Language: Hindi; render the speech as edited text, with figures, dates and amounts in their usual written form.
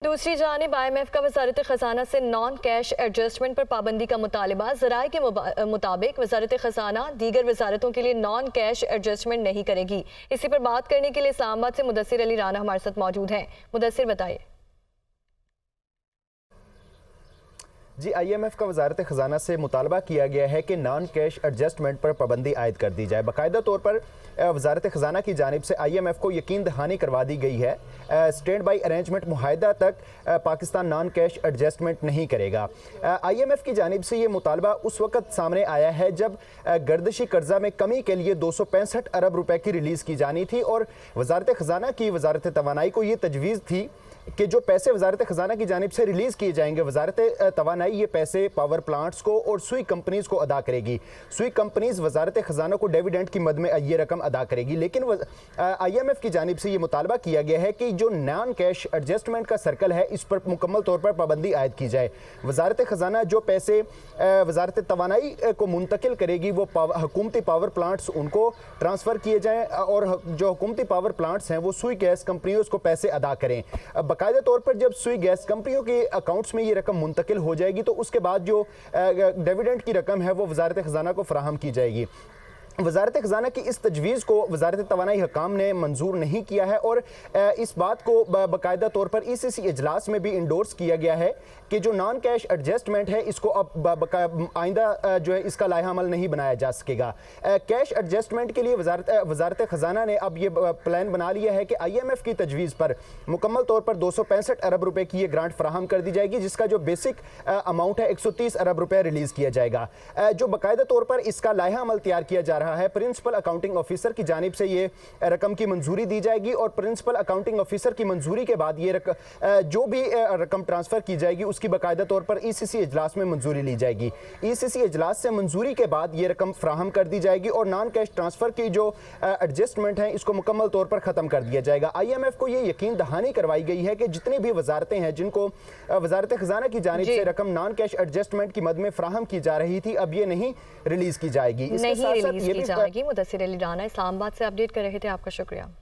दूसरी जानिब IMF का वजारत खजाना से नॉन कैश एडजस्टमेंट पर पाबंदी का मुतालबा। ज़राए के मुताबिक वजारत खजाना दीगर वजारतों के लिए नॉन कैश एडजस्टमेंट नहीं करेगी। इसी पर बात करने के लिए इस्लामाबाद से मुदस्सिर अली राना हमारे साथ मौजूद हैं। मुदस्सिर बताइए। जी, IMF का वजारत ख़जाना से मुतालबा किया गया है कि नॉन कैश एडजस्टमेंट पर पाबंदी आयद कर दी जाए। बाकायदा तौर पर वजारत ख़जाना की जानिब से IMF को यकीन दहानी करवा दी गई है, स्टैंड बाई अरेंजमेंट मुआहदा तक पाकिस्तान नॉन कैश एडजस्टमेंट नहीं करेगा। IMF की जानिब से ये मुतालबा उस वक्त सामने आया है जब गर्दिशी कर्जा में कमी के लिए 265 अरब रुपए की रिलीज़ की जानी थी और वजारत ख़जाना की वजारत तवानाई को ये तजवीज़ थी कि जो पैसे वजारत ख़जाना की जानिब से रिलीज़ किए जाएंगे, वजारत तवानाई ये पैसे पावर प्लांट्स को और सुई कंपनीज़ को अदा करेगी। सुई कंपनीज़ वजारत ख़जाना को डिविडेंड की मद में ये रकम अदा करेगी। लेकिन IMF की जानिब से ये मुतालबा किया गया है कि जो नॉन कैश एडजस्टमेंट का सर्कल है इस पर मुकम्मल तौर पर पाबंदी आयद की जाए। वजारत ख़जाना जो पैसे वजारत तवानाई को मुंतकिल करेगी वो हुकूमती पावर प्लांट्स उनको ट्रांसफ़र किए जाएँ और जो हुकूमती पावर प्लांट्स हैं वो सुई गैस कंपनियों को पैसे अदा करें। बाकायदा तौर पर जब सुई गैस कंपनियों के अकाउंट्स में ये रकम मुंतकिल हो जाएगी तो उसके बाद जो डिविडेंड की रकम है वो वजारत ख़जाना को फराहम की जाएगी। वजारत ख़जाना की इस तजवीज़ को वजारत तवानाई हकाम ने मंजूर नहीं किया है और इस बात को बाकायदा तौर पर ECC इजलास में भी इंडोर्स किया गया है कि जो नॉन कैश एडजस्टमेंट है इसको अब आइंदा जो है इसका लाइहा अमल नहीं बनाया जा सकेगा। कैश एडजस्टमेंट के लिए वजारत ख़जाना ने अब ये प्लान बना लिया है कि IMF की तजवीज़ पर मुकम्मल तौर पर 265 अरब रुपए की ये ग्रांट फराहम कर दी जाएगी, जिसका जो बेसिक अमाउंट है 130 अरब रुपए रिलीज़ किया जाएगा। जो बाकायदा तौर पर इसका लाइहा अमल तैयार किया जा रहा है, प्रिंसिपल अकाउंटिंग ऑफिसर की जानिब से ये रकम की मंजूरी दी जाएगी और प्रिंसिपल अकाउंटिंग ऑफिसर की मंजूरी के बाद ये जो भी रकम ट्रांसफर की जाएगी उसकी बाकायदा तौर पर ECC इजलास में मंजूरी ली जाएगी। ECC इजलास से मंजूरी के बाद ये रकम फ्राहम कर दी जाएगी और नॉन कैश ट्रांसफर की जो एडजस्टमेंट है इसको मुकम्मल तौर पर खत्म कर दिया जाएगा। IMF को ये यकीन दहानी करवाई गई है कि जितनी भी वजारतें हैं जिनको वजारत खजाना की जानिब से रकम नॉन कैश एडजस्टमेंट की मद में फ्राहम की जा रही थी अब ये नहीं रिलीज की जाएगी। नहीं रिलीज की जाएगी। मुदस्सिर अली राना इस्लामाबाद से अपडेट कर रहे थे, आपका शुक्रिया।